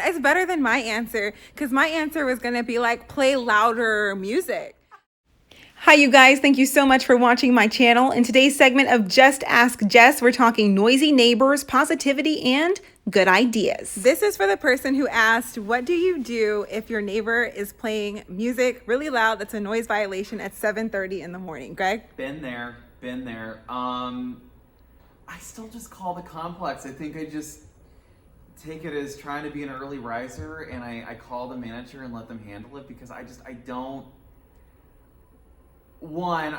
It's better than my answer, because my answer was going to be like, play louder music. Hi, you guys. Thank you so much for watching my channel. In today's segment of Just Ask Jess, we're talking noisy neighbors, positivity, and good ideas. This is for the person who asked, what do you do if your neighbor is playing music really loud that's a noise violation at 7:30 in the morning? Greg? Been there. I still just call the complex. I think I just take it as trying to be an early riser, and I call the manager and let them handle it, because I don't want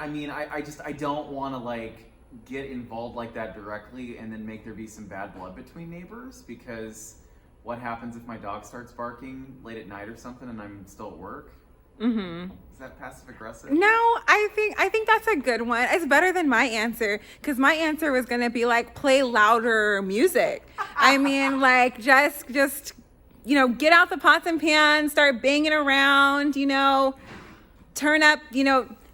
to like get involved like that directly and then make there be some bad blood between neighbors, because what happens if my dog starts barking late at night or something and I'm still at work? Mm-hmm. Is that passive aggressive? No, I think that's a good one. It's better than my answer, because my answer was gonna be like, play louder music. I mean, like just get out the pots and pans, start banging around, turn up,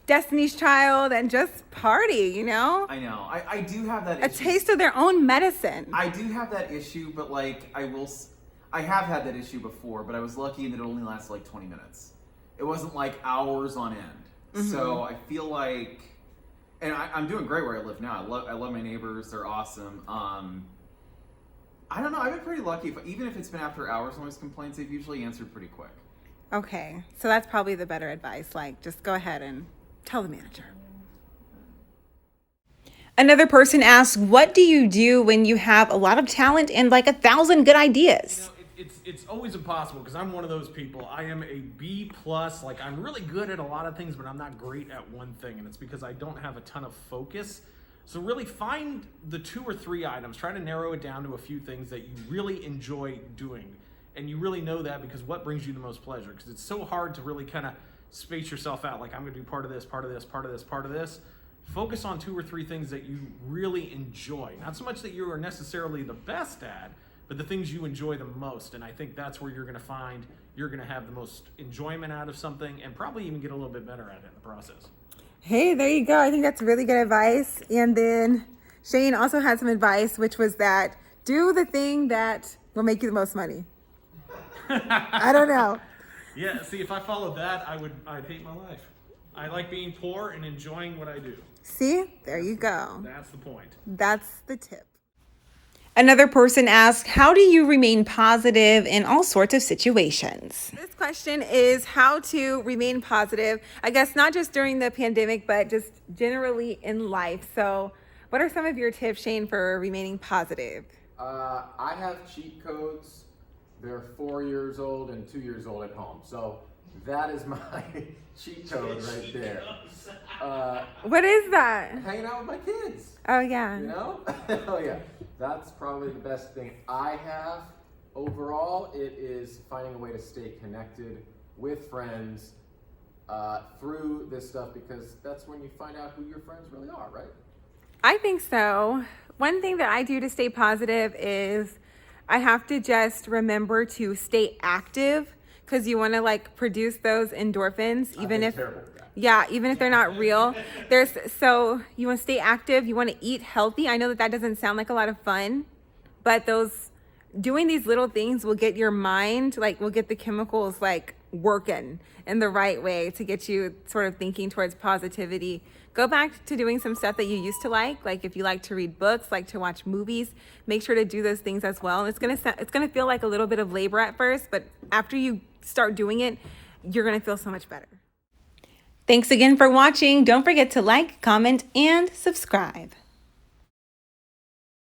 Destiny's Child, and just party, I know. I do have that issue. A taste of their own medicine. I do have that issue, but like I have had that issue before, but I was lucky that it only lasted like 20 minutes. It wasn't like hours on end. Mm-hmm. So I feel like, and I'm doing great where I live now. I love my neighbors. They're awesome. I don't know. I've been pretty lucky. Even if it's been after hours noise complaints, they've usually answered pretty quick. Okay. So that's probably the better advice. Like, just go ahead and tell the manager. Another person asks, what do you do when you have a lot of talent and like 1,000 good ideas? It's always impossible, because I'm one of those people. I am a B+. Like, I'm really good at a lot of things, but I'm not great at one thing, and it's because I don't have a ton of focus. So really find the 2 or 3 items. Try to narrow it down to a few things that you really enjoy doing. And you really know that because what brings you the most pleasure? Because it's so hard to really kind of space yourself out. Like, I'm going to do part of this, part of this, part of this, part of this. Focus on 2 or 3 things that you really enjoy. Not so much that you are necessarily the best at, but the things you enjoy the most. And I think that's where you're going to find you're going to have the most enjoyment out of something, and probably even get a little bit better at it in the process. Hey, there you go. I think that's really good advice. And then Shane also had some advice, which was that do the thing that will make you the most money. I don't know. Yeah, see, if I followed that, I'd hate my life. I like being poor and enjoying what I do. See, there you go. That's the point. That's the tip. Another person asks, how do you remain positive in all sorts of situations? This question is how to remain positive, I guess not just during the pandemic, but just generally in life. So what are some of your tips, Shane, for remaining positive? I have cheat codes. They're 4 years old and 2 years old at home. So that is my cheat code right there. What is that? Hanging out with my kids. Oh, yeah. Oh, yeah. That's probably the best thing I have. Overall, it is finding a way to stay connected with friends through this stuff, because that's when you find out who your friends really are, right? I think so. One thing that I do to stay positive is I have to just remember to stay active, because you want to like produce those endorphins, even if they're not real. So you want to stay active. You want to eat healthy. I know that doesn't sound like a lot of fun, but doing these little things will get your mind, will get the chemicals working in the right way to get you sort of thinking towards positivity. Go back to doing some stuff that you used to like if you like to read books, like to watch movies, make sure to do those things as well. And it's gonna feel like a little bit of labor at first, but after you start doing it, you're gonna feel so much better. Thanks again for watching. Don't forget to like, comment, and subscribe.